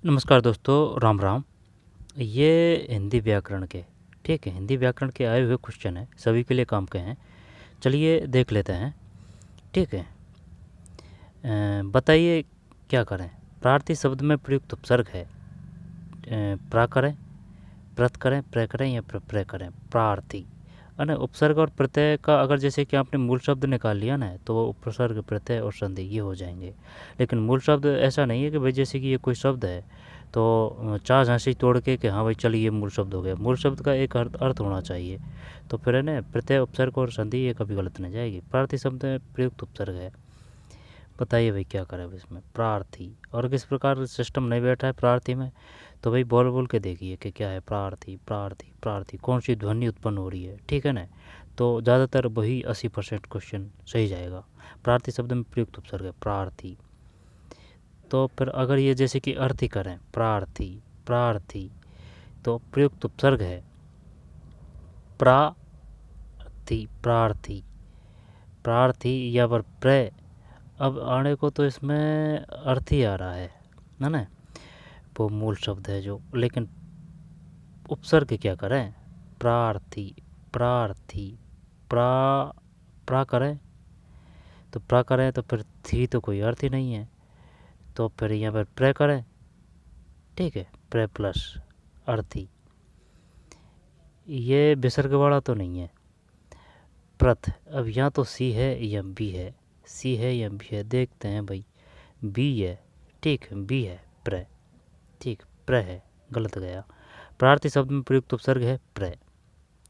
नमस्कार दोस्तों, राम राम। ये हिंदी व्याकरण के, ठीक है, हिंदी व्याकरण के आए हुए क्वेश्चन हैं, सभी के लिए काम के हैं। चलिए देख लेते हैं, ठीक है। बताइए क्या करें। प्रार्थी शब्द में प्रयुक्त उपसर्ग है। प्रा करें, प्रत करें, प्र करें या प्रय करें। प्रार्थी है ना। उपसर्ग और प्रत्यय का अगर जैसे कि आपने मूल शब्द निकाल लिया ना, तो वो उपसर्ग, प्रत्यय और संधि ये हो जाएंगे। लेकिन मूल शब्द ऐसा नहीं है कि भाई जैसे कि ये कोई शब्द है तो चार झांसी तोड़ के कि हाँ भाई चलिए ये मूल शब्द हो गया। मूल शब्द का एक अर्थ होना चाहिए। तो फिर है ना, प्रत्यय, उपसर्ग और संधि ये कभी गलत नहीं जाएगी। प्रार्थी शब्द में प्रयुक्त उपसर्ग है। बताइए भाई क्या करें अब इसमें। प्रार्थी, और किस प्रकार सिस्टम नहीं बैठा है प्रार्थी में, तो भाई बोल बोल के देखिए कि क्या है। प्रार्थी प्रार्थी प्रार्थी, कौन सी ध्वनि उत्पन्न हो रही है, ठीक है ना। तो ज़्यादातर वही 80% क्वेश्चन सही जाएगा। प्रार्थी शब्द में प्रयुक्त उपसर्ग है प्रार्थी। तो फिर अगर ये जैसे कि अर्थी करें, प्रार्थी प्रार्थी, तो प्रयुक्त उपसर्ग है प्रार्थी प्रार्थी प्रार्थी, या पर प्रय। अब आने को तो इसमें अर्थ ही आ रहा है ना। वो मूल शब्द है जो, लेकिन उपसर्ग क्या करें। प्रार्थी प्रार्थी, प्रा प्रा करें, तो प्रा करें तो फिर थी तो कोई अर्थ ही नहीं है। तो फिर यहाँ पर प्रे करें, ठीक है, प्रे प्लस अर्थी। ये विसर्ग वाला तो नहीं है। प्रथ, अब यहाँ तो सी है या बी है, सी है या बी है, देखते हैं भाई। बी है, ठीक, बी है, प्र, ठीक, प्र है, गलत गया। प्रार्थी शब्द में प्रयुक्त उपसर्ग है प्र,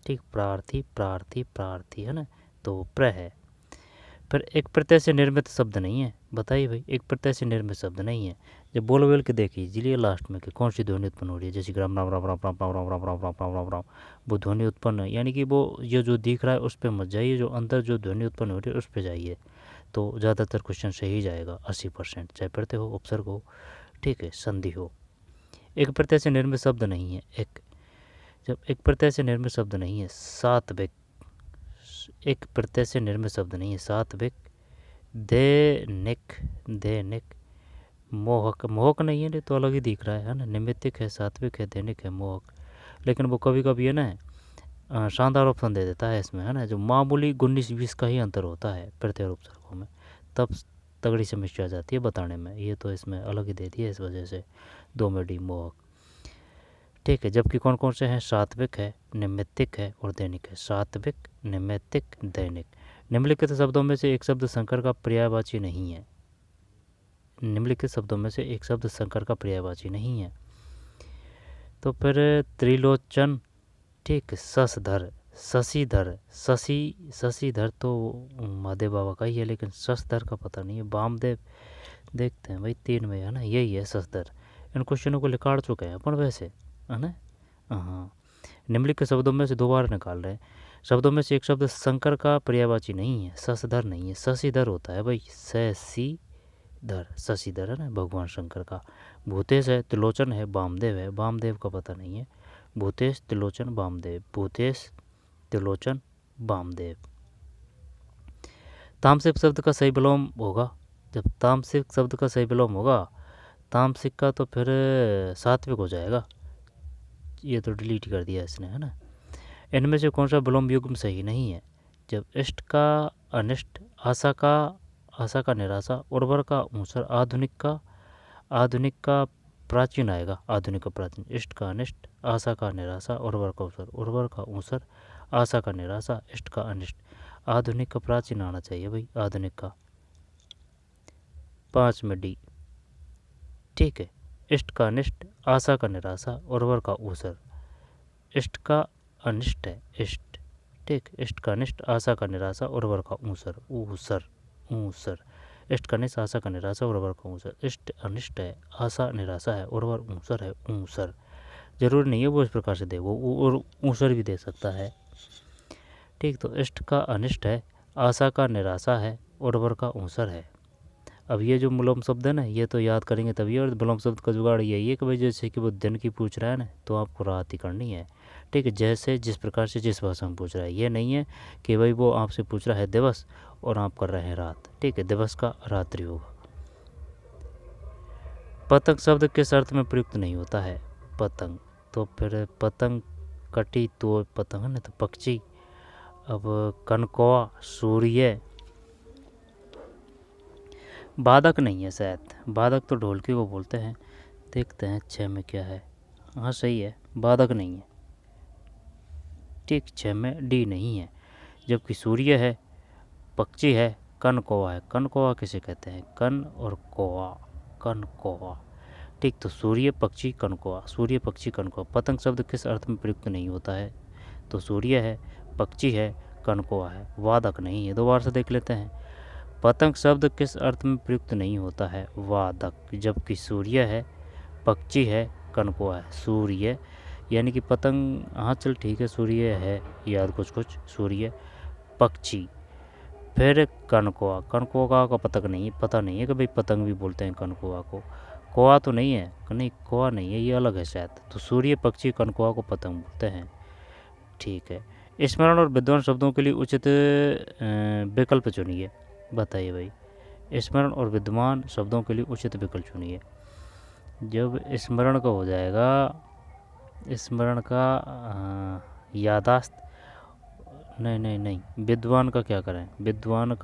ठीक, प्रार्थी प्रार्थी प्रार्थी है ना, तो प्र है। फिर एक प्रत्यय से निर्मित शब्द नहीं है। बताइए भाई, एक प्रत्यय से निर्मित शब्द नहीं है। जब बोल बोल के देखिए इसलिए लास्ट में कि कौन सी ध्वनि उत्पन्न हो रही है, जैसे राम राम राम राम राम राम राम राम राम राम राम राम राम, वो ध्वनि उत्पन्न, यानी कि वो ये जो दिख रहा है उस पर मत जाइए, जो अंदर जो ध्वनि उत्पन्न हो रही है उस पर जाइए। तो ज़्यादातर क्वेश्चन सही जाएगा 80%, चाहे प्रत्यय हो, उपसर्ग हो, ठीक है, संधि हो। एक प्रत्यय से निर्मित शब्द नहीं है। जब एक प्रत्यय से निर्मित शब्द नहीं है, सात्विक, एक प्रत्यय से निर्मित शब्द नहीं है, सात्विक, दैनिक, दैनिक, मोहक, मोहक नहीं है तो अलग ही दिख रहा है ना। निमित्तिक है, सात्विक है, दैनिक है, मोहक। लेकिन वो कभी कभी है ना शानदार ऑप्शन दे देता है इसमें, है ना, जो मामूली 19-20 का ही अंतर होता है प्रत्यय और उपसर्गों में, तब तगड़ी समस्या आ जाती है बताने में। ये तो इसमें अलग ही दे दिया इस वजह से, 2 में डी, मोहक, ठीक है। जबकि कौन कौन से हैं, सात्विक है, निमित्तिक है और दैनिक है। सात्विक, निमित्तिक, दैनिक। निम्नलिखित शब्दों में से एक शब्द संकर का पर्यायवाची नहीं है। निम्नलिखित शब्दों में से एक शब्द संकर का पर्यायवाची नहीं है। तो फिर त्रिलोचन, ठीक, शशधर, शशिधर, शशिधर तो महादेव बाबा का ही है, लेकिन शशधर का पता नहीं है। वामदेव, देखते हैं भाई 3 में है ना, यही है शशधर। इन क्वेश्चनों को निकाल चुके हैं अपन वैसे, है ना। हाँ, निम्नलिखित शब्दों में से 2 बार निकाल रहे हैं। शब्दों में से एक शब्द शंकर का पर्यायवाची नहीं है, शशधर नहीं है, शशिधर होता है भाई, शशिधर, शशिधर है ना, भगवान शंकर का। भूतेश है, त्रिलोचन है, वामदेव है, वामदेव का पता नहीं है। भूतेश, त्रिलोचन, वामदेव, भूतेश, त्रिलोचन, वामदेव। तामसिक शब्द का सही विलोम होगा, जब तामसिक शब्द का सही विलोम होगा, तामसिक का तो फिर सात्विक हो जाएगा। ये तो डिलीट कर दिया इसने, है ना। इनमें से कौन सा विलोम युग्म सही नहीं है। जब इष्ट का अनिष्ट, आशा का निराशा, उर्वर का ऊसर, आधुनिक का प्राचीन आएगा, आधुनिक का प्राचीन। इष्ट का अनिष्ट, आशा का निराशा, उर्वर का ऊसर, उर्वर का ऊसर, आशा का निराशा, इष्ट का अनिष्ट। आधुनिक का प्राचीन आना चाहिए भाई, आधुनिक का। 5 में डी, ठीक है। इष्ट का अनिष्ट, आशा का निराशा, उर्वर का ऊसर। इष्ट का अनिष्ट है, इष्ट, ठीक, इष्ट का अनिष्ट, आशा का निराशा, उर्वर का ऊसर, ऊसर, ऊसर। इष्ट का अनिष्ट, आशा का निराशा, उर्वर का ऊसर। इष्ट अनिष्ट है, आशा निराशा है, उर्वर ऊसर है, ऊसर। जरूरी नहीं है वो इस प्रकार से दे, वो और ऊसर भी दे सकता है, ठीक। तो इष्ट का अनिष्ट है, आशा का निराशा है, उर्वर का ऊसर है। अब ये जो विलोम शब्द है ना, ये तो याद करेंगे तभी। और विलोम शब्द का जुगाड़ यही है कि भाई जैसे कि वो दिन की पूछ रहा है ना, तो आपको रात ही करनी है, ठीक है। जैसे जिस प्रकार से जिस भाषा में पूछ रहा है, ये नहीं है कि भाई वो आपसे पूछ रहा है दिवस और आप कर रहे हैं रात, ठीक है। दिवस का रात्रि होगा। पतंग शब्द किस अर्थ में प्रयुक्त नहीं होता है? पतंग, तो फिर पतंग कटी तो पतंग है ना, तो पक्षी। अब कनकौआ, सूर्य, बाधक नहीं है शायद, बाधक तो ढोलकी को बोलते हैं। देखते हैं 6 में क्या है। हाँ सही है, बाधक नहीं है। ठीक, 6 में डी नहीं है। जबकि सूर्य है, पक्षी है, कन कौवा है। कन कौवा किसे कहते हैं? कन और कौवा, कन कौवा। ठीक, तो सूर्य, पक्षी, कन कौवा, सूर्य, पक्षी, कन कौवा। पतंग शब्द किस अर्थ में प्रयुक्त नहीं होता है? तो सूर्य है, पक्षी है, कन कौवा है, वादक नहीं है। दोबारा से देख लेते हैं। पतंग शब्द किस अर्थ में प्रयुक्त नहीं होता है? वादक। जबकि सूर्य है, पक्षी है, कन कौवा है। सूर्य यानी कि पतंग, हाँ चल ठीक है, सूर्य है याद कुछ कुछ, सूर्य, पक्षी, फिर कनकौवा। कनकौवा का पतंग नहीं, पता नहीं है कि भाई पतंग भी बोलते हैं कनकौवा को। कौवा तो नहीं है, नहीं कौवा नहीं है, ये अलग है शायद। तो सूर्य, पक्षी, कनकौवा को पतंग बोलते हैं। ठीक है, स्मरण और विद्वान शब्दों के लिए उचित विकल्प चुनिए। बताइए भाई, स्मरण और विद्वान शब्दों के लिए उचित विकल्प चुनिए। जब स्मरण का हो जाएगा, स्मरण का यादाश्त, नहीं नहीं नहीं, विद्वान का क्या करें? विद्वान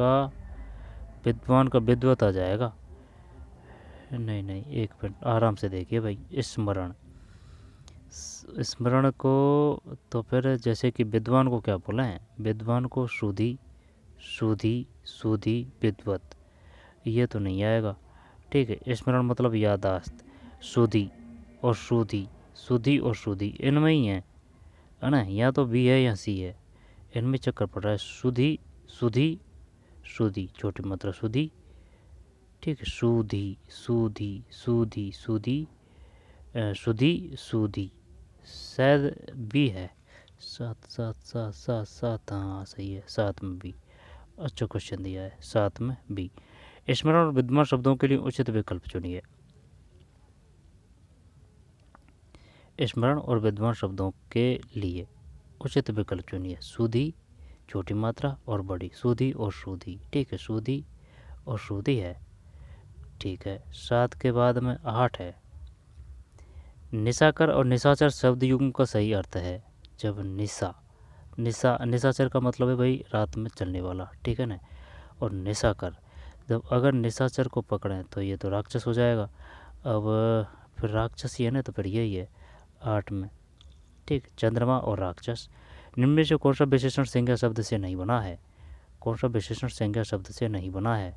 का विद्वत आ जाएगा। नहीं नहीं, एक मिनट आराम से देखिए भाई। स्मरण, स्मरण को तो फिर जैसे कि विद्वान को क्या बोला है? विद्वान को सुधी, सुधी, सुधी, विद्वत, ये तो नहीं आएगा। ठीक है, स्मरण मतलब यादाश्त। सुधी और सुधी, सुधी और सुधी इनमें ही है ना? या तो बी है या सी है, इनमें चक्कर पड़ रहा है। सुधी, सुधी, सुधी, छोटी मात्रा सुधी। ठीक है, सुधी, सुधी, सुधी, सुधी, सुधी, सुधी, शायद बी है। 7 7 7 7 7, हाँ सही है, 7 में बी। अच्छा क्वेश्चन दिया है, 7 में बी। स्मरण और विद्वान शब्दों के लिए उचित विकल्प चुनिए। स्मरण और विद्वान शब्दों के लिए उचित विकल्प चुनिए। सुधी, छोटी मात्रा और बड़ी, सुधी और सुधी। ठीक है, सुधी और सुधी है। ठीक है, 7 के बाद में 8 है। निशाकर और निशाचर शब्द युग्म का सही अर्थ है। जब निशाचर का मतलब है भाई रात में चलने वाला, ठीक है ना। और निशाकर, जब अगर निशाचर को पकड़ें तो ये तो राक्षस हो जाएगा। अब फिर राक्षस ही है ना, तो फिर यही है 8 में। ठीक, चंद्रमा और राक्षस। निम्न में से कौन सा विशेषण संज्ञा शब्द से नहीं बना है? कौन सा विशेषण संज्ञा शब्द से नहीं बना है?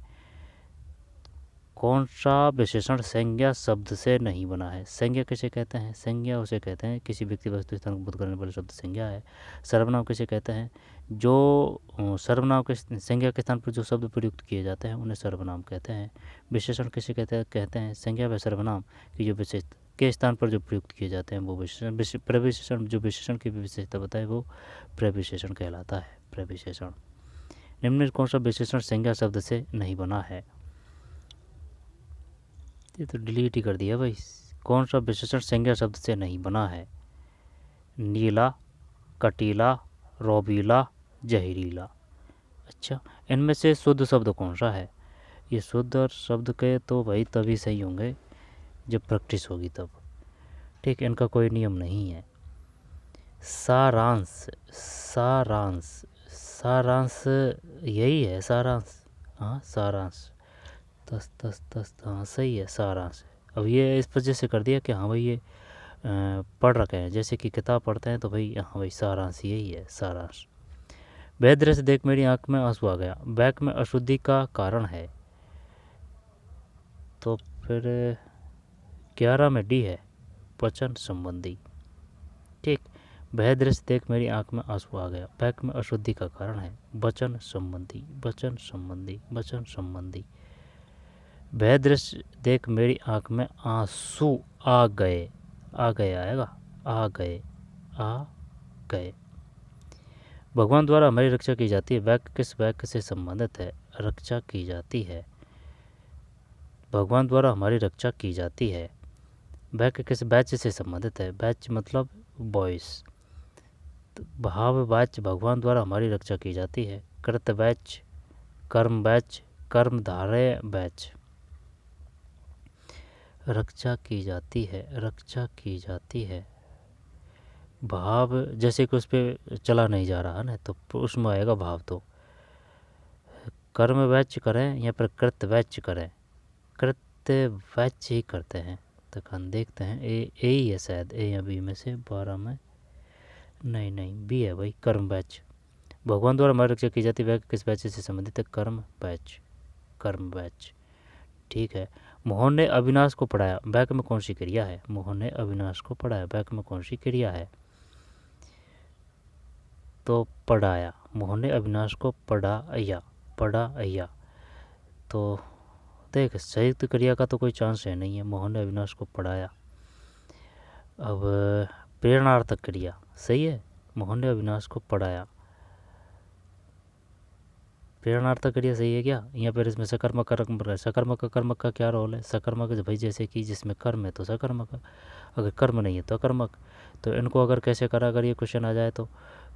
कौन सा विशेषण संज्ञा शब्द से नहीं बना है? संज्ञा किसे कहते हैं? संज्ञा उसे कहते हैं किसी व्यक्ति वस्तु स्थान को बोध करने वाले शब्द संज्ञा है। सर्वनाम किसे कहते हैं? जो सर्वनाम के संज्ञा के स्थान पर जो शब्द प्रयुक्त किए जाते हैं उन्हें सर्वनाम कहते हैं। विशेषण किसे कहते हैं? संज्ञा व सर्वनाम की जो विशेष के स्थान पर जो प्रयुक्त किए जाते हैं वो विशेषण। प्रविशेषण, जो विशेषण की विशेषता बताए वो प्रविशेषण कहलाता है। प्रविशेषण। निम्न में कौन सा विशेषण संज्ञा शब्द से नहीं बना है? ये तो डिलीट ही कर दिया भाई। कौन सा विशेषण संज्ञा शब्द से नहीं बना है? नीला, कटीला, रोबीला, जहरीला। अच्छा, इनमें से शुद्ध शब्द कौन सा है? ये शुद्ध शब्द के तो भाई तभी सही होंगे जब प्रैक्टिस होगी तब। ठीक, इनका कोई नियम नहीं है। सारांश, सारांश, सारांश यही है, सारांश। हाँ सारांश, तस तस तस, हाँ सही है, सारांश। अब ये इस वजह से कर दिया कि हाँ भाई ये पढ़ रखे हैं, जैसे कि किताब पढ़ते हैं तो भाई हाँ भाई सारांश यही है, सारांश। वह दृश्य देख मेरी आंख में आंसू आ गया, बैक में अशुद्धि का कारण है। तो फिर 11 में डी है, वचन संबंधी। ठीक, वह दृश्य देख मेरी आंख में आंसू आ गया, बैक में अशुद्धि का कारण है, वचन संबंधी, वचन संबंधी, वचन संबंधी। वह दृश्य देख मेरी आंख में आंसू आ गए, आ गए आएगा, आ गए, आ गए। भगवान द्वारा हमारी रक्षा की जाती है, वाक्य किस वाक्य से संबंधित है? रक्षा की जाती है, भगवान द्वारा हमारी रक्षा की जाती है। वाक्य किस वाच्य से संबंधित है? वाच्य मतलब वॉइस। भाव वाच्य, भगवान द्वारा हमारी रक्षा की जाती है। कृत्य वाच्य, कर्म वाच्य, कर्मधारय वाच्य। रक्षा की जाती है, रक्षा की जाती है। भाव जैसे कि उस पर चला नहीं जा रहा ना, तो उसमें आएगा भाव। तो कर्म वाच्य करें या फिर कृत्य वाच्य करें, कृत्य वाच्य ही करते हैं। तो हम देखते हैं ए ही है शायद, ए या बी में से 12 में। नहीं बी है भाई, कर्म वाच्य। भगवान द्वारा हमारी रक्षा की जाती है, वह किस वाच्य से संबंधित है? कर्म वाच्य, कर्म वाच्य। ठीक है। मोहन ने अविनाश को पढ़ाया, वाक्य में कौन सी क्रिया है? मोहन ने अविनाश को पढ़ाया, वाक्य में कौन सी क्रिया है? तो पढ़ाया, मोहन ने अविनाश को पढ़ाया, पढ़ाया। तो देख संयुक्त क्रिया का तो कोई चांस है नहीं है। मोहन ने अविनाश को पढ़ाया। अब प्रेरणार्थक क्रिया सही है, मोहन ने अविनाश को पढ़ाया। प्रेरणार्थक क्रिया सही है क्या? या फिर इसमें सकर्मक कर्म है। सकर्मक कर्मक का क्या रोल है? सकर्मक भाई जैसे कि जिसमें कर्म है तो सकर्मक, अगर कर्म नहीं है तो अकर्मक। तो इनको अगर कैसे करा, अगर ये क्वेश्चन आ जाए तो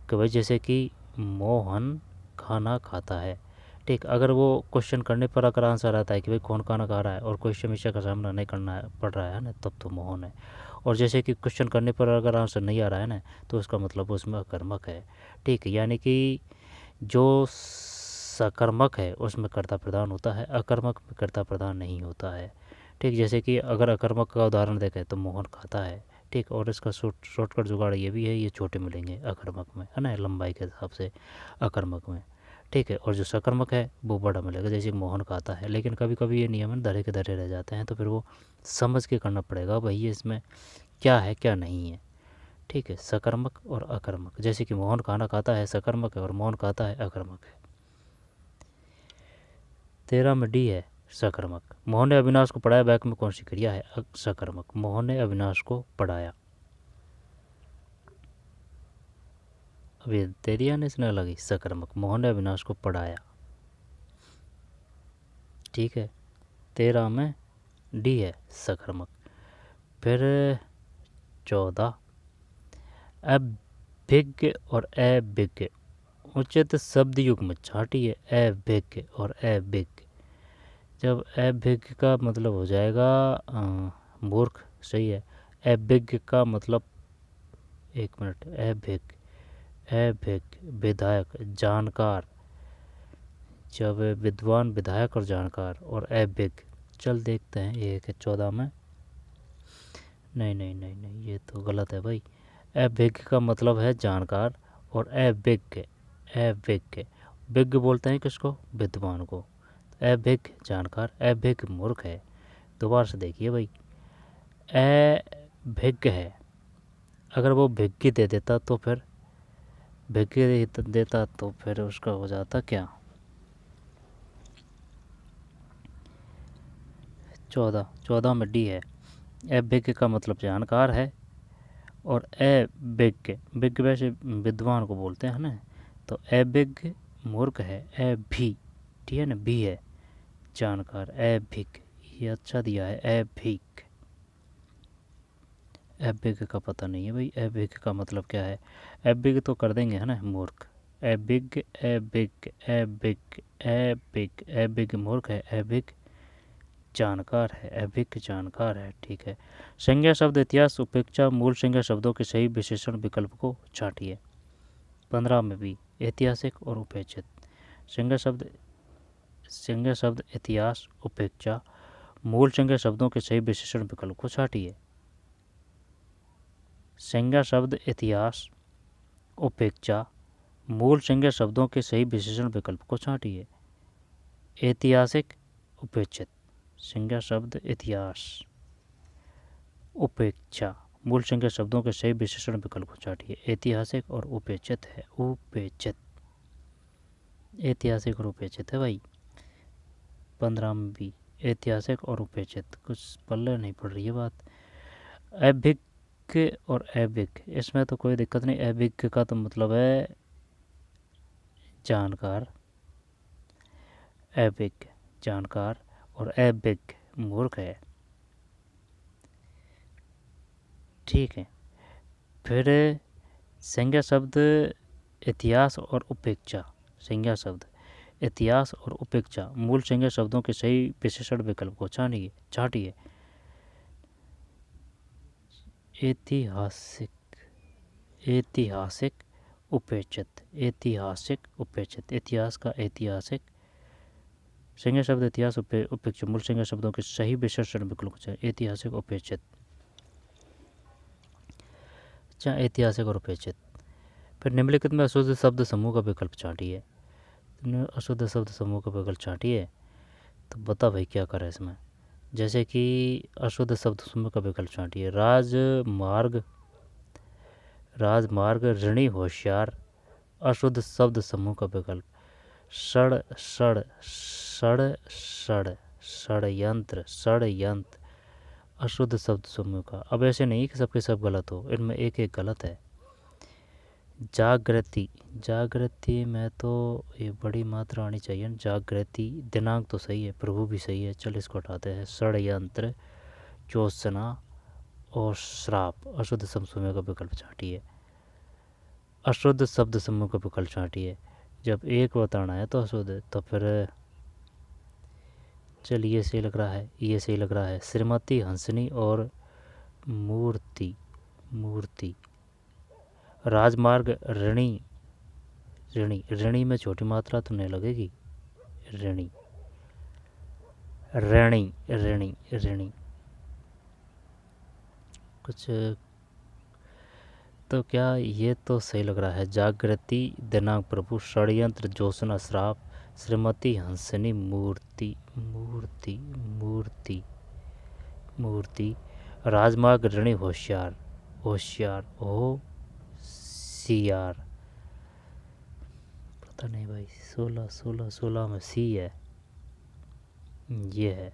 कि भाई जैसे कि मोहन खाना खाता है। ठीक, अगर वो क्वेश्चन करने पर अगर आंसर आता है कि भाई कौन खाना खा रहा है और कोई समस्या का सामना नहीं करना पड़ रहा है ना, तब तो मोहन है। और जैसे कि क्वेश्चन करने पर अगर आंसर नहीं आ रहा है ना, तो उसका मतलब उसमें अकर्मक है। ठीक, यानी कि जो सकर्मक है उसमें कर्ता प्रधान होता है, अकर्मक में कर्ता प्रधान नहीं होता है। ठीक, जैसे कि अगर अकर्मक का उदाहरण देखें तो मोहन खाता है। ठीक, और इसका शॉर्टकट जुगाड़ ये भी है, ये छोटे मिलेंगे अकर्मक में, है ना, लंबाई के हिसाब से अकर्मक में। ठीक है, और जो सकर्मक है वो बड़ा मिलेगा, जैसे मोहन खाता है। लेकिन कभी कभी ये नियमन धरे के धरे रह जाते हैं, तो फिर वो समझ के करना पड़ेगा भाई ये इसमें क्या है क्या नहीं है। ठीक है, सकर्मक और अकर्मक, जैसे कि मोहन खाना खाता है सकर्मक है और मोहन खाता है अकर्मक है। 13 में डी है सकर्मक। मोहन ने अविनाश को पढ़ाया, वाक्य में कौन सी क्रिया है? सकर्मक। मोहन ने अविनाश को पढ़ाया। अभी दे दिया ने इसने लगी सकर्मक, मोहन ने अविनाश को पढ़ाया। ठीक है, 13 में डी है सकर्मक। फिर 14 अभिज्ञ और अभिज्ञ उचित शब्द युग्म छाटिए, अभिज्ञ और अभिज्ञ। जब अभिज्ञ का मतलब हो जाएगा मूर्ख, सही है। अभिज्ञ का मतलब, एक मिनट, अभिज्ञ, अभिज्ञ विधायक जानकार, जब विद्वान विधायक और जानकार, और अभिज्ञ। चल देखते हैं ये है 14 में। नहीं ये तो गलत है भाई। अभिज्ञ का मतलब है जानकार और अभिज्ञ, अभिज्ञ विज्ञ बोलते हैं किसको? विद्वान को। अभिज्ञ जानकार, अभिज्ञ मूर्ख है। दोबारा से देखिए भाई, अभिज्ञ है, अगर वो भिज्ञ दे देता तो फिर भिज्ञ देता तो फिर उसका हो जाता क्या? 14 में डी है। अभिज्ञ का मतलब जानकार है और अभिज्ञ, विज्ञ वैसे विद्वान को बोलते हैं ना, तो अभिज्ञ मूर्ख है। अभी, ठीक है ना, भी है जानकार, अभिज्ञ, ये अच्छा दिया है अभिज्ञ। अभिज्ञ का पता नहीं है भाई, अभिज्ञ का मतलब क्या है? अभिज्ञ तो कर देंगे है ना, मूर्ख। अभिज्ञ अभिज्ञ अभिज्ञ अभिज्ञ, अभिज्ञ मूर्ख है, अभिज्ञ जानकार है, अभिज्ञ जानकार है। ठीक है। संज्ञा शब्द इतिहास उपेक्षा मूल संज्ञा शब्दों के सही विशेषण विकल्प को छाटिए। 15 में भी ऐतिहासिक और उपेक्षित। संज्ञा शब्द इतिहास उपेक्षा मूल संज्ञा शब्दों के सही विशेषण विकल्प को छाटिए। संज्ञा शब्द इतिहास उपेक्षा मूल संज्ञा शब्दों के सही विशेषण विकल्प को छाटिए। ऐतिहासिक उपेक्षित। संज्ञा शब्द इतिहास उपेक्षा मूल संज्ञा शब्दों के सही विशेषण विकल्प को छाटिए। ऐतिहासिक और उपेक्षित है, उपेक्षित, ऐतिहासिक और उपेक्षित है भाई। 15 में भी ऐतिहासिक और उपेक्षित, कुछ पल्ले नहीं पड़ रही है बात। अभिज्ञ और अभिज्ञ, इसमें तो कोई दिक्कत नहीं। अभिज्ञ का तो मतलब है जानकार, अभिज्ञ जानकार और अभिज्ञ मूर्ख है। ठीक है। फिर संज्ञा शब्द इतिहास और उपेक्षा। संज्ञा शब्द इतिहास और उपेक्षा मूल संज्ञा शब्दों के सही विशेषण विकल्प को छाटिए। ऐतिहासिक, ऐतिहासिक उपेक्षित, ऐतिहासिक उपेक्षित, इतिहास का ऐतिहासिक, संज्ञा शब्द इतिहास उपेक्षित, मूल संज्ञा शब्दों के सही विशेषण विकल्प है ऐतिहासिक उपेक्षित। अच्छा, ऐतिहासिक और उपेक्षित। फिर निम्नलिखित में अशुद्ध शब्द समूह का विकल्प छांटिए। अशुद्ध शब्द समूह का विकल्प छांटिए तो बता भाई क्या करें इसमें। जैसे कि अशुद्ध शब्द समूह का विकल्प छांटिए, राजमार्ग, राजमार्ग, ऋणी, होशियार। अशुद्ध शब्द समूह का विकल्प षड, षड, षड, षड, षडयंत्र, षडयंत्र। अशुद्ध शब्द समूह का। अब ऐसे नहीं कि सबके सब गलत हो, इनमें एक एक गलत है। जागृति, जागृति में तो ये बड़ी मात्रा आनी चाहिए। जागृति, दिनांक तो सही है, प्रभु भी सही है, चल इसको हटाते हैं। षडयंत्र, ज्योत्सना और श्राप। अशुद्ध शब्द समूह का विकल्प छांटिए। अशुद्ध शब्द समूह का विकल्प छांटिए। जब एक बताना है तो अशुद्ध, तो फिर चल ये सही लग रहा है, ये सही लग रहा है। श्रीमती, हंसनी और मूर्ति, मूर्ति। राजमार्ग, ऋणी, ऋणी, ऋणी में छोटी मात्रा तो नहीं लगेगी, ऋणी, ऋणी, ऋणी, ऋणी। कुछ तो क्या ये तो सही लग रहा है। जागृति, दिनांक, प्रभु, षड्यंत्र, ज्योत्सना, श्राप। श्रीमती, हंसनी, मूर्ति, मूर्ति, मूर्ति, मूर्ति। राजमार्ग, ऋणी, होशियार, होशियार, होशियार। पता नहीं भाई, 16 16 16 में सी है, ये है।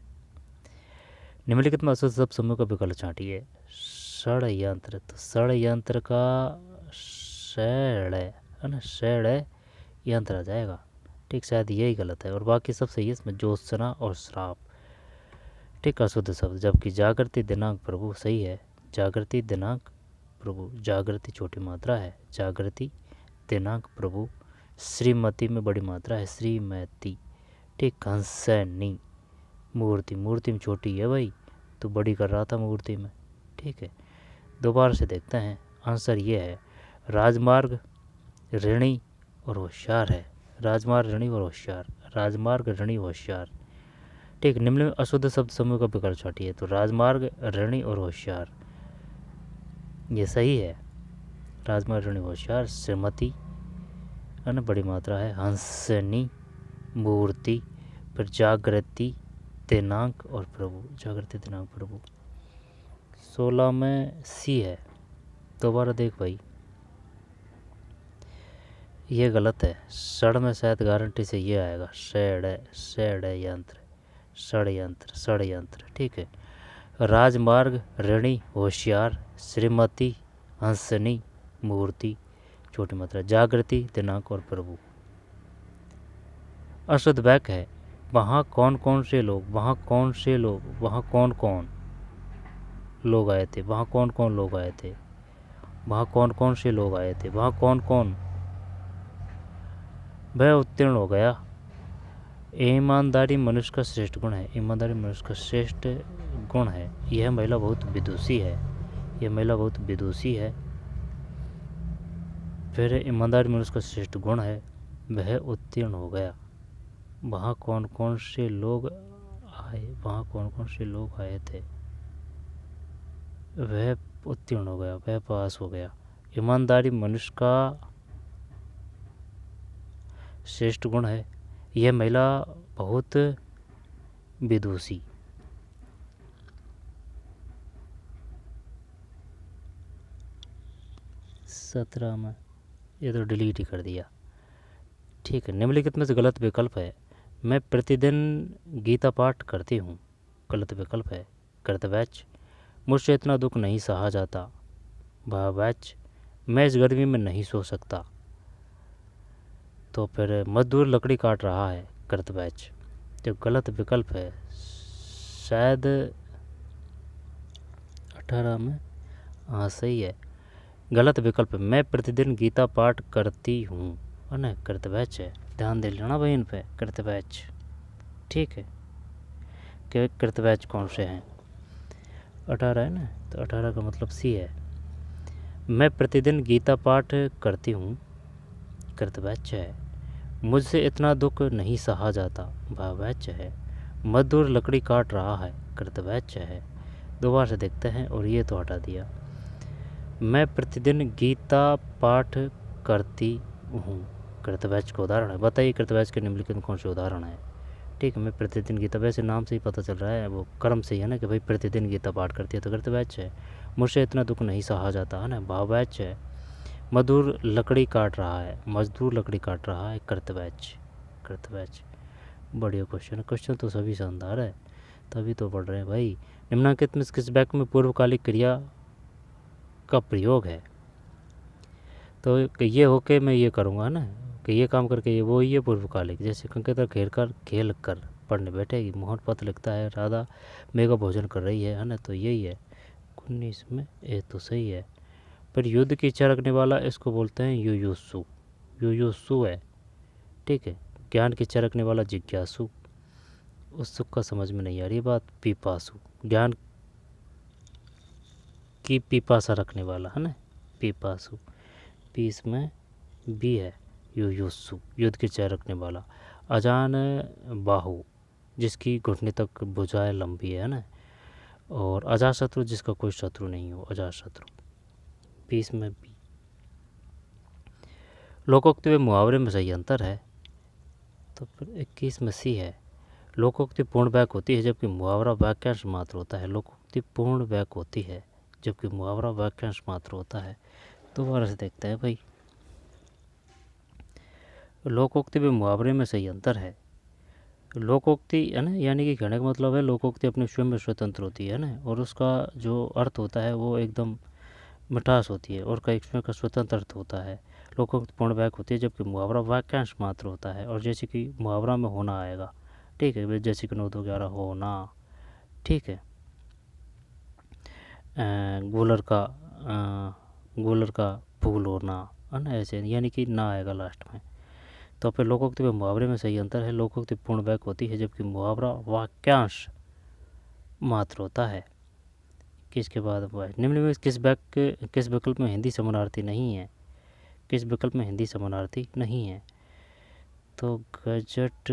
निम्नलिखित में अशुद्ध शब्द समूह का विकल्प छांटिए। षड्यंत्र, तो षड्यंत्र का षड है ना, षड यंत्र आ जाएगा। ठीक, शायद यही गलत है और बाकी सब सही है इसमें। ज्योत्सना और श्राप, ठीक, अशुद्ध शब्द। जबकि जागृति, दिनांक, प्रभु सही है। जागृति, दिनांक, प्रभु। जागृति छोटी मात्रा है, जागृति, दिनांक, प्रभु। श्रीमती में बड़ी मात्रा है, श्रीमती। ठीक, हंसनी, मूर्ति, मूर्ति में छोटी है भाई, तो बड़ी कर रहा था मूर्ति में। ठीक है, दोबारा से देखते हैं। आंसर ये है राजमार्ग, ऋणी और होशियार है। राजमार्ग, ऋणी और होशियार, राजमार्ग, ऋणी, होशियार। ठीक, निम्न में अशुद्ध शब्द समूह का विकल्प छांटिए। तो राजमार्ग, ऋणी और होशियार, ये सही है। राजमार्ग, ऋणी, होशियार। श्रीमती है ना, बड़ी मात्रा है। हंसनी, मूर्ति, फिर जागृति, दिनांक और प्रभु। जागृति, दिनांक, प्रभु। 16 में सी है। दोबारा देख भाई, ये गलत है। षड में शायद गारंटी से ये आएगा, षड्यंत्र, षड्यंत्र, षड्यंत्र। ठीक है, राजमार्ग, ऋणी, होशियार। श्रीमती, हंसनी, मूर्ति छोटी मात्रा। जागृति, दिनांक और प्रभु। अशुद्ध वाक्य है वहाँ कौन कौन से लोग, वहाँ कौन से लोग, वहाँ कौन कौन लोग आए थे, वहाँ कौन कौन लोग आए थे, वहाँ कौन कौन से लोग आए थे, वहाँ कौन कौन। वह उत्तीर्ण हो गया। ईमानदारी मनुष्य का श्रेष्ठ गुण है, ईमानदारी मनुष्य का श्रेष्ठ गुण है। यह महिला बहुत विदुषी है, यह महिला बहुत विदुषी है। फिर ईमानदारी मनुष्य का श्रेष्ठ गुण है, वह उत्तीर्ण हो गया। वहाँ कौन कौन से लोग आए, वहाँ कौन कौन से लोग आए थे, वह उत्तीर्ण हो गया, वह पास हो गया। ईमानदारी मनुष्य का श्रेष्ठ गुण है, यह महिला बहुत विदुषी। सत्रह में ये तो डिलीट ही कर दिया। ठीक है, निम्नलिखित में से गलत विकल्प है। मैं प्रतिदिन गीता पाठ करती हूँ, गलत विकल्प है। कर्तव्याच, मुझसे इतना दुख नहीं सहा जाता। भावाच, मैं इस गर्मी में नहीं सो सकता। तो फिर मजदूर लकड़ी काट रहा है, कर्तव्याच। जो गलत विकल्प है शायद 18 में, हाँ सही है। गलत विकल्प, मैं प्रतिदिन गीता पाठ करती हूँ, है ना, कर्तव्याच है। ध्यान दे लेना भाई इन पे, कर्तव्याच। ठीक है, कि कर्तव्याच कौन से हैं। 18 है ना, तो 18 का मतलब सी है। मैं प्रतिदिन गीता पाठ करती हूँ, कर्तव्य है। मुझसे इतना दुख नहीं सहा जाता, भाववाच्य है। मजदूर लकड़ी काट रहा है, कर्तव्य है। दोबारा से देखते हैं, और ये तो हटा दिया। मैं प्रतिदिन गीता पाठ करती हूँ, कर्तव्य का उदाहरण है। बताइए कर्तव्य के निम्नलिखित में कौन से उदाहरण है? ठीक है, मैं प्रतिदिन गीता, वैसे नाम से ही पता चल रहा है, वो कर्म से ही है ना कि भाई प्रतिदिन गीता पाठ करती है, तो कर्तव्य है। मुझसे इतना दुख नहीं सहा जाता, है ना, भाववाच्य है। मजदूर लकड़ी काट रहा है, मजदूर लकड़ी काट रहा है, कर्तव्य। बढ़िया क्वेश्चन है, क्वेश्चन तो सभी शानदार है, तभी तो पढ़ रहे हैं भाई। निम्नलिखित में किस वाक्य में पूर्वकालिक क्रिया का प्रयोग है? तो ये होके मैं ये करूँगा ना कि ये काम करके ये वो ही है पूर्वकालिक। जैसे कंकेतर खेल कर पढ़ने बैठेगी, मोहन पत्र लिखता है, राधा मेघा भोजन कर रही है ना, तो यही है 19 में। ये तो सही है। पर युद्ध की इच्छा रखने वाला, इसको बोलते हैं युयुत्सु, युयुत्सु है। ठीक है, ज्ञान की इच्छा रखने वाला जिज्ञासु। उत्सुक का समझ में नहीं आ रही बात, पिपासु, ज्ञान की पिपासा रखने वाला, है ना, पिपासु। पीस में बी है, युयुत्सु, युद्ध की इच्छा रखने वाला। अजान बाहु, जिसकी घुटने तक भुजाएं लंबी है ना, और अजाशत्रु, जिसका कोई शत्रु नहीं हो, अजाशत्रु। पीस में बी। लोकोक्ति व मुहावरे में सही अंतर है, तो फिर 21 में सी है। लोकोक्ति पूर्ण वाक्य होती है, जबकि मुहावरा वाक्यांश मात्र होता है। लोकोक्ति पूर्ण वाक्य होती है, जबकि मुहावरा वाक्यांश मात्र होता है। दोबारा से देखते हैं भाई, लोकोक्ति व मुहावरे में सही अंतर है। लोकोक्ति है ना, यानी कि कहने का मतलब है लोकोक्ति अपने स्वयं में स्वतंत्र होती है ना, और उसका जो अर्थ होता है वो एकदम मिठास होती है, और का एक स्वयं का स्वतंत्र अर्थ होता है। लोकोक्ति पूर्ण वाक्य होती है, जबकि मुहावरा वाक्यांश मात्र होता है। और जैसे कि मुहावरा में होना आएगा, ठीक है, जैसे कि 9 2 11 होना, ठीक है। गोलर का फूल होना, है ना, ऐसे, यानी कि ना आएगा लास्ट में। तो फिर लोकोक्ति व मुहावरे में सही अंतर है। लोकोक्ति पूर्ण वाक्य होती है, जबकि मुहावरा वाक्यांश मात्र होता है। किसके बाद निम्न में किस विकल्प में हिंदी समानार्थी नहीं है? किस विकल्प में हिंदी समानार्थी नहीं है? तो gazette,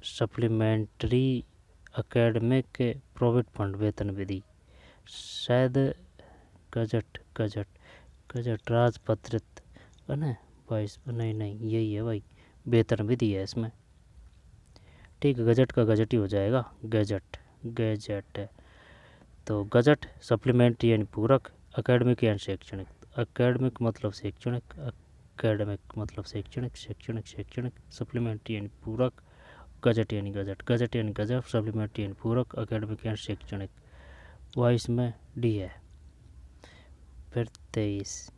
supplementary, academic, provident fund, वेतन विधि। शायद गजट राजपत्रित, है ना, 22, नहीं यही है भाई, वेतन विधि है इसमें। ठीक है, गजट का गजट ही हो जाएगा, गजट। तो गजट सप्लीमेंट्री यानी पूरक, एकेडमिक यानी शैक्षणिक। एकेडमिक मतलब शैक्षणिक, एकेडमिक मतलब शैक्षणिक, सप्लीमेंट्री यानी पूरक, गजट यानी गजट, सप्लीमेंट्री यानी पूरक, एकेडमिक यानी शैक्षणिक। 22 में डी है। फिर 23,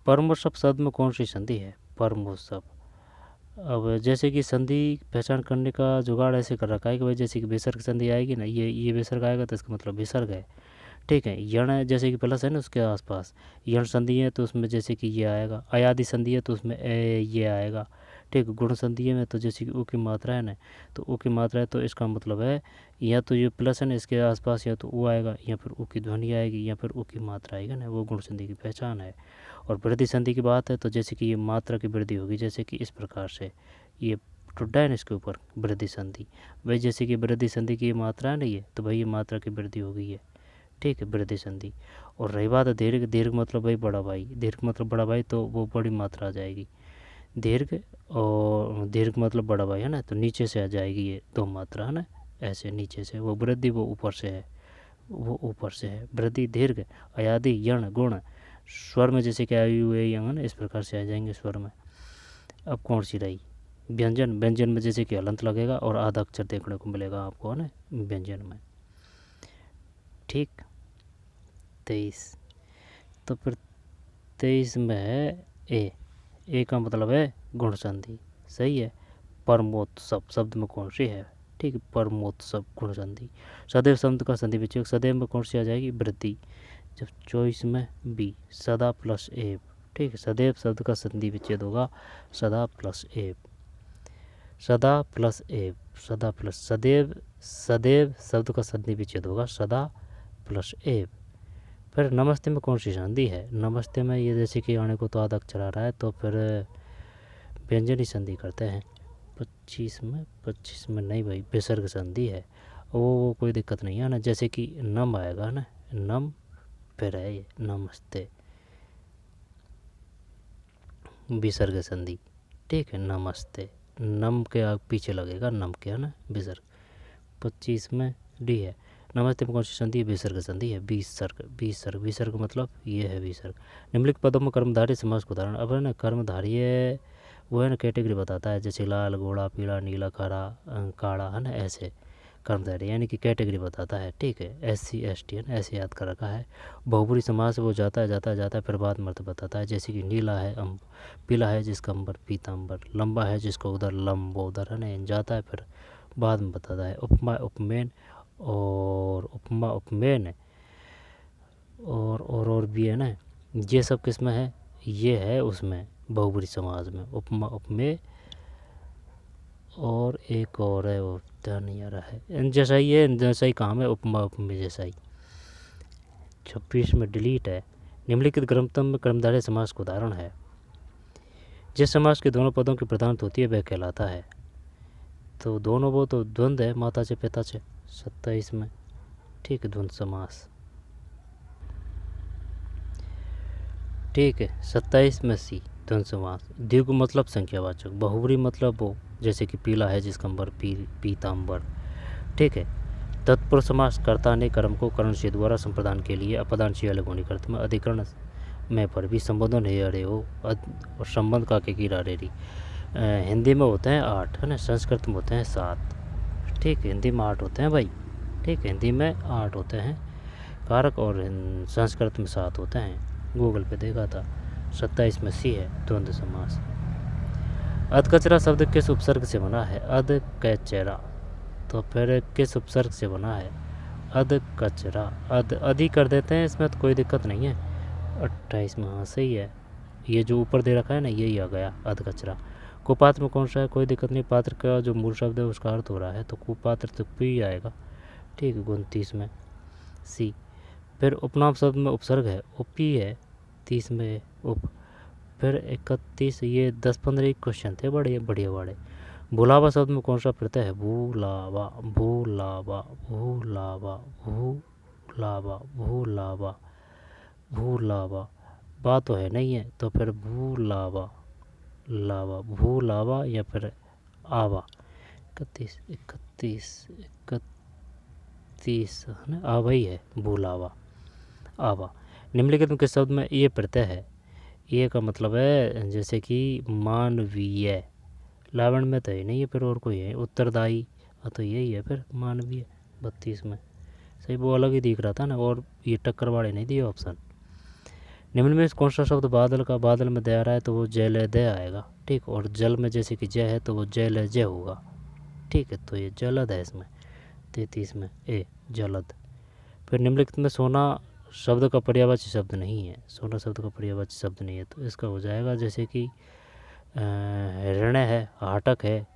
परमोत्सव शब्द में कौन सी संधि है? परमोत्सव। अब जैसे कि संधि पहचान करने का जुगाड़ ऐसे कर रखा है कि भाई जैसे कि विसर्ग संधि आएगी ना, ये विसर्ग आएगा तो इसका मतलब विसर्ग है। ठीक है, यण जैसे कि प्लस है ना उसके आसपास, यण संधि है तो उसमें जैसे कि ये आएगा। अयादि संधि है तो उसमें ये आएगा। ठीक, गुण संधि में तो जैसे कि ऊ की मात्रा है ना, तो ऊ की मात्रा है तो इसका मतलब है या तो ये प्लस है ना इसके आसपास, या तो ऊ आएगा, या फिर ऊ की ध्वनि आएगी, या फिर ऊ की मात्रा आएगी ना, वो गुण संधि की पहचान है। और वृद्धि संधि की बात है तो जैसे कि ये मात्रा की वृद्धि होगी, जैसे कि इस प्रकार से ये टुड्डा है ना इसके ऊपर, वृद्धि संधि। भाई जैसे कि वृद्धि संधि की मात्रा है ना ये, तो भाई ये मात्रा की वृद्धि हो गई है। ठीक है, वृद्धि संधि। और रही बात दीर्घ मतलब भाई बड़ा भाई, दीर्घ मतलब बड़ा भाई, तो वो बड़ी मात्रा आ जाएगी। दीर्घ और दीर्घ मतलब बड़ा भाई है ना, तो नीचे से आ जाएगी ये दो मात्रा, है ना, ऐसे नीचे से। वो वृद्धि वो ऊपर से है, वो ऊपर से है। वृद्धि दीर्घ अयादि यण गुण स्वर में जैसे कि आयु यंग, इस प्रकार से आ जाएंगे स्वर में। अब कौन सी रही? व्यंजन। व्यंजन में जैसे कि हलंत लगेगा और आधा अक्षर देखने को मिलेगा आपको, है ना, व्यंजन में। ठीक, 23। तो फिर 23 में है ए का मतलब है गुण संधि, सही है। परमोत्सव शब्द में कौन सी है? ठीक है, परमोत्सव गुण संधि। सदैव शब्द का संधि विच्छेद, सदैव में कौन सी आ जाएगी? वृद्धि। जब 24 में बी, सदा प्लस एव। ठीक है, सदैव शब्द का संधि विच्छेद होगा सदा प्लस एव, सदा प्लस एव, सदा प्लस सदैव सदैव शब्द का संधि विच्छेद होगा, सदा प्लस एव। फिर नमस्ते में कौन सी संधि है? नमस्ते में ये जैसे कि आने को तो आधा अक्षर आ रहा है तो फिर व्यंजनी संधि करते हैं। 25 में नहीं भाई, विसर्ग संधि है, वो कोई दिक्कत नहीं है ना। जैसे कि नम आएगा ना, नम फिर है ये नमस्ते, विसर्ग संधि, ठीक है। नमस्ते, नम के पीछे लगेगा नम के, है ना, विसर्ग। 25 में डी है। नमस्ते में कौन सी संधि है? विसर्ग संधि है, विसर्ग। विसर्ग, विसर्ग मतलब ये है विसर्ग। निम्नलिखित पदों में कर्मधारय समास का उदाहरण। अब है ना कर्मधारय वो है ना कैटेगरी बताता है, जैसे लाल, घोड़ा, पीला, नीला, खारा, काला, है ना, ऐसे कर्मधारय यानी कि कैटेगरी बताता है, ठीक है। SC ST है ना, ऐसे याद कर रखा है। बहुब्री समास वो जाता है फिर बाद में अर्थ बताता है, जैसे कि नीला है पीला है जिसका अंबर पीताम्बर, लंबा है जिसका उधर लंब उधर, है ना, जाता है फिर बाद में बताता है। उपमा उपमेन और उपमा उपमेन और भी है ना, ये सब किसमें है? ये है उसमें बहुब्री समाज में, उपमा उपमेय और एक और है वो ध्यान नहीं आ रहा है, जैसा ही है, जैसा ही काम है, उपमा उपमेय जैसा ही। 26 में डिलीट है। निम्नलिखित ग्रंथों में कर्मधारय समास का उदाहरण है। जिस समास के दोनों पदों की प्रधानता होती है वह कहलाता है। तो दोनों वो तो द्वंद्व है, माता से पिता से। 27 में, ठीक है, द्वंद्व समास, ठीक है। 27 में सी द्वंद्व समास। द्विगु मतलब संख्यावाचक, बहुब्री मतलब वो, जैसे कि पीला है जिसका अंबर पीताम्बर, ठीक है। तत्पुरुष समास कर्ता ने कर्म को कर्ण से द्वारा संप्रदान के लिए अपदान से अलग होने करते में अधिकरण में पर भी संबोधन है अरे हो और संबंध का के कीरा रेरी। हिंदी में होते हैं 8, है ना, संस्कृत में होते हैं 7, ठीक है। हिंदी में 8 होते हैं भाई, ठीक है, हिंदी में 8 होते हैं कारक और संस्कृत में 7 होते हैं, गूगल पे देखा था। 27 में सी है द्वंद्व समास। अधकचरा शब्द किस उपसर्ग से बना है? अधकचरा, तो फिर किस उपसर्ग से बना है? अधकचरा, अधि कर देते हैं, इसमें तो कोई दिक्कत नहीं है। 28 में हाँ सही है, ये जो ऊपर दे रखा है ना यही आ गया अधकचरा। कुपात्र में कौन सा है? कोई दिक्कत नहीं, पात्र का जो मूल शब्द है उसका अर्थ हो रहा है, तो कुपात्र तो पी आएगा, ठीक है। 29 में सी। फिर उपनाम शब्द में उपसर्ग है, उपी है। 30 में उप। फिर 31, ये 10-15 क्वेश्चन थे बड़े बढ़िया बड़े। भूलावा शब्द में कौन सा प्रत्यय है? भूलावा, भूलावा, भूलावा, भूलावा, भूलावा, भूलावा, बा तो है नहीं है, तो फिर भूलावा, लावा, भूलावा या फिर आवा। 31 है ना, आवा ही है, भूलावा, आवा। निम्नलिखित में किस शब्द में ये प्रत्यय है? ये का मतलब है जैसे कि मानवीय, लावण में तो ये नहीं है, फिर और कोई है उत्तरदायी, तो यही है फिर मानवीय। 32 में सही, वो अलग ही दिख रहा था ना, और ये टक्कर वाले नहीं दिए ऑप्शन। निम्न में कौन सा शब्द बादल का, बादल में दे आ रहा है तो वो जलदय आएगा, ठीक। और जल में जैसे कि जय है तो वो जलजय होगा, ठीक है, तो ये जलद है इसमें। 33 में ए जलद। फिर निम्नलिखित में सोना शब्द का पर्यायवाची शब्द नहीं है, सोना शब्द का पर्यायवाची शब्द नहीं है, तो इसका हो जाएगा जैसे कि हिरण्य है, हाटक है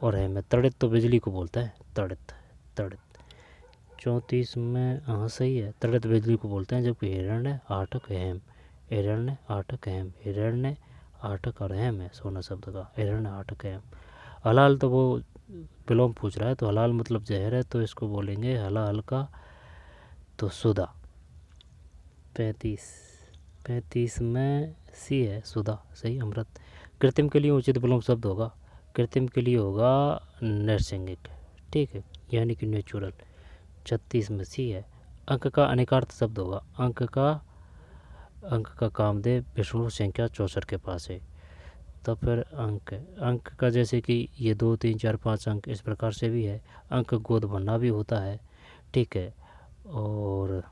और है में तड़ित, तो बिजली को बोलता है तड़ित, तड़ित। 34 में हाँ सही है, तड़ित बिजली को बोलते हैं, जबकि हिरण्य, हाटक, हेम, हिरण्य, हाटक, हेम, हिरण्य, हाटक और हेम है सोना शब्द का, हिरण्य, हाटक, हेम। हलाल तो वो विलोम पूछ रहा है, तो हलाल मतलब जहर है, तो इसको बोलेंगे हला हल्का, तो सुधा। 35 में सी है सुधा, सही, अमृत। कृत्रिम के लिए उचित विलोम शब्द होगा, कृत्रिम के लिए होगा नैसर्गिक, ठीक है, यानी कि नेचुरल। 36 में सी है। अंक का अनेकार्थ शब्द होगा, अंक का कामदेव विष्णु संख्या 64 के पास है, तो फिर अंक का जैसे कि ये 2 3 4 5 अंक इस प्रकार से भी है, अंक गोद भरना भी होता है, ठीक है। और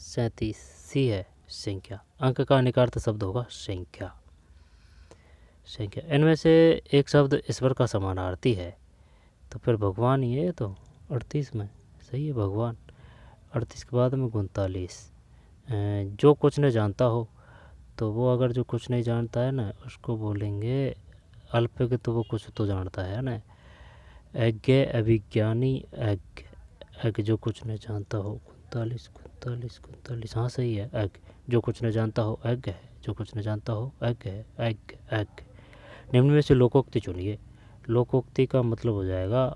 37 सी है संख्या, अंक का अनेकार्थ शब्द होगा संख्या, संख्या। इनमें से एक शब्द ईश्वर का समानार्थी है, तो फिर भगवान ही है, तो 38 में सही है भगवान। 38 के बाद में 39, जो कुछ नहीं जानता हो, तो वो अगर जो कुछ नहीं जानता है ना उसको बोलेंगे अल्प के, तो वो कुछ तो जानता है ना, एज्ञ अभिज्ञानी एग, एग जो कुछ न जानता हो। 39 39 39, हाँ सही है। एग जो कुछ न जानता हो एग है, जो कुछ न जानता हो एग है। Egg egg. निम्न में से लोकोक्ति चुनिए। लोकोक्ति का मतलब हो जाएगा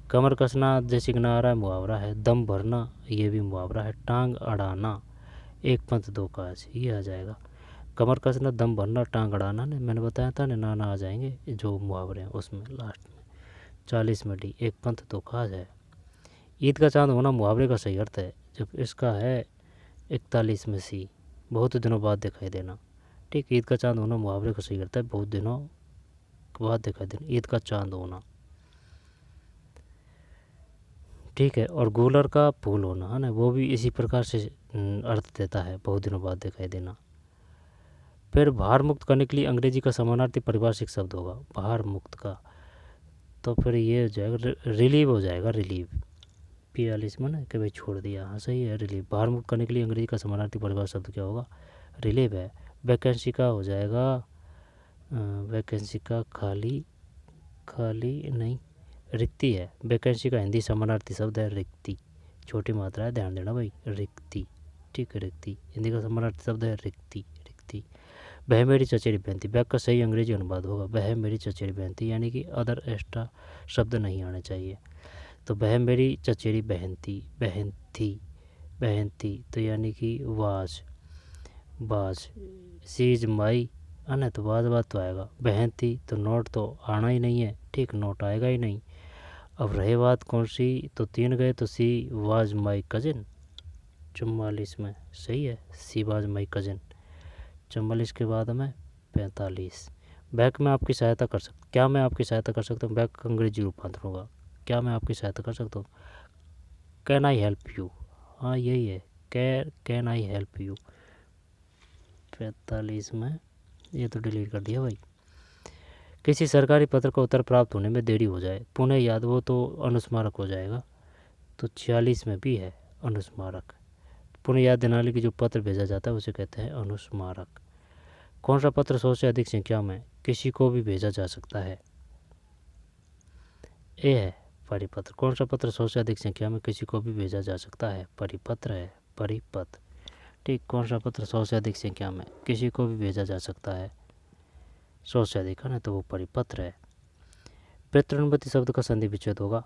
कमर कसना जैसे कि नारा मुहावरा है। दम भरना ये भी मुहावरा है। टांग अड़ाना एक पंथ दो काज ये आ जाएगा। कमर कसना, दम भरना, टांग अड़ाना ने मैंने बताया था नाना आ जाएंगे जो मुहावरे हैं उसमें लास्ट में। 40 में डी एक पंथ दो काज है। ईद का चांद होना मुहावरे का सही अर्थ है। जब इसका है 41 में सी बहुत दिनों बाद दिखाई देना। ठीक, ईद का चांद होना मुहावरे का सही अर्थ है, बहुत दिनों बाद दिखाई देना, ईद का चांद होना। ठीक है, और गूलर का फूल होना है ना, वो भी इसी प्रकार से अर्थ देता है, बहुत दिनों बाद दिखाई देना। फिर भार मुक्त करने के लिए अंग्रेजी का समानार्थी परिभाषिक शब्द होगा। भार मुक्त का तो फिर ये हो जाएगा रिलीव हो जाएगा। रिलीव 42 में ना कि भाई छोड़ दिया, हाँ सही है रिलीव। भार मुक्त करने के लिए अंग्रेजी का समानार्थी परिभाषिक शब्द क्या होगा? रिलीव है। वैकेंसी का हो जाएगा वैकेंसी का खाली, खाली नहीं रिक्ति है। वैकेंसी का हिंदी समानार्थी शब्द है रिक्ति, छोटी मात्रा है ध्यान देना भाई, रिक्ति। ठीक है, रिक्ति हिंदी का समानार्थी शब्द है रिक्ति, रिक्ति। वह मेरी चचेरी बहन थी, वह का सही अंग्रेजी अनुवाद होगा वह मेरी चचेरी बहन थी, यानी कि अदर एक्स्ट्रा शब्द नहीं आने चाहिए। तो वह मेरी चचेरी बहन थी, बहन थी, बहन थी तो यानी कि वाज, बाज। सी इज माई है ना, तो बात तो आएगा। बहन थी तो नोट तो आना ही नहीं है, ठीक, नोट आएगा ही नहीं। अब रही बात कौन सी, तो 3 गए तो सी वाज माई कजिन। 44 में सही है, सी वाज माई कजिन। 44 के बाद में 45। बैक में आपकी सहायता कर सकता, क्या मैं आपकी सहायता कर सकता हूँ? बैक का अंग्रेजी रूपांतर होगा क्या मैं आपकी सहायता कर सकता हूँ? कैन आई हेल्प यू, हाँ यही है, कैन आई हेल्प यू। 45 में ये तो डिलीट कर दिया भाई। किसी सरकारी पत्र का उत्तर प्राप्त होने में देरी हो जाए, पुनः याद, वो तो अनुस्मारक हो जाएगा। तो 46 में भी है अनुस्मारक। पुनः याद दिलाने की जो पत्र भेजा जाता है उसे कहते हैं अनुस्मारक। कौन सा पत्र 100 से अधिक संख्या में किसी को भी भेजा जा सकता है? ए है परिपत्र। कौन सा पत्र 100 से अधिक संख्या में किसी को भी भेजा जा सकता है? परिपत्र है, परिपत्र। ठीक, कौन सा पत्र 100 से अधिक संख्या में किसी को भी भेजा जा सकता है? 100 से अधिक है ना, तो वो परिपत्र है। पितृनुपति शब्द का संधि विच्छेद होगा,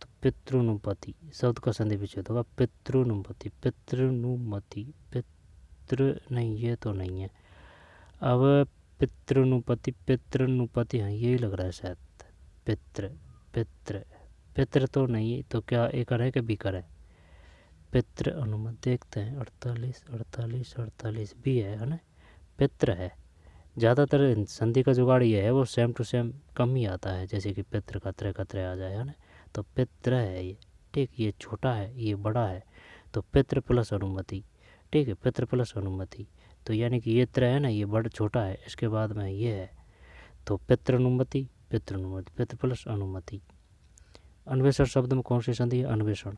तो पितृनुपति शब्द का संधि विच्छेद होगा पितृनुपति, पितृनुमति, पितृ नहीं ये तो नहीं है। अब पितृनुपति, पितृनुपति हाँ यही लग रहा है शायद। पितृ, पितृ, पितृ तो नहीं, तो क्या एक है कि बीकर है? पितृ अनुमत देखते हैं। 48 48 48 भी है ना, पितृ है। ज़्यादातर संधि का जुगाड़ ये है, वो सेम टू सेम कम ही आता है, जैसे कि पितृ कतरे कतरे आ जाए है ना, तो पितृ है ये। ठीक, ये छोटा है ये बड़ा है, तो पितृ प्लस अनुमति। ठीक है, पितृ प्लस अनुमति, तो यानी कि ये त्र है ना, ये बड़ा छोटा है, इसके बाद में ये है, तो पितृ अनुमति, पितृ अनुमति, पितृ प्लस अनुमति। अन्वेषण शब्द में कौन सी संधि है? अन्वेषण,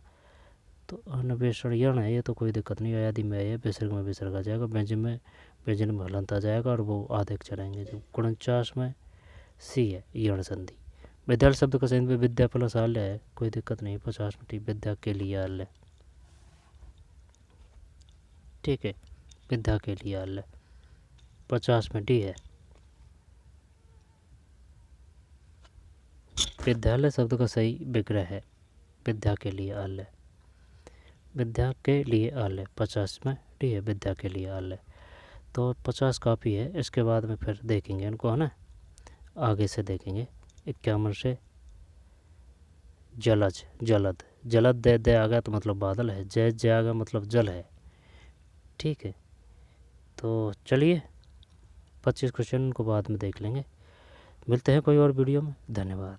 तो अन्वेषण यण है, ये तो कोई दिक्कत नहीं है। आदि में है, विसर्ग में विसर्ग आ जाएगा, व्यंजन में हलंत आ जाएगा और वो आधेक चलाएंगे। जो 49 में सी है यण संधि। विद्यालय शब्द का संधि विद्या प्लस आल्य है, कोई दिक्कत नहीं। 50 में ठीक, विद्या के लिए आल्य। ठीक है, विद्या के लिए आल्य। 50 में डी है। विद्यालय शब्द का सही विग्रह है विद्या के लिए आल्य, विद्या के लिए आल्य। 50 में डी है, विद्या के लिए आल्य। तो 50 काफ़ी है, इसके बाद में फिर देखेंगे इनको है ना, आगे से देखेंगे। 51 से जलज, जलद, जलद दे दे आ गया तो मतलब बादल है, जय जय आ गया मतलब जल है। ठीक है, तो चलिए 25 क्वेश्चन को बाद में देख लेंगे। मिलते हैं कोई और वीडियो में, धन्यवाद।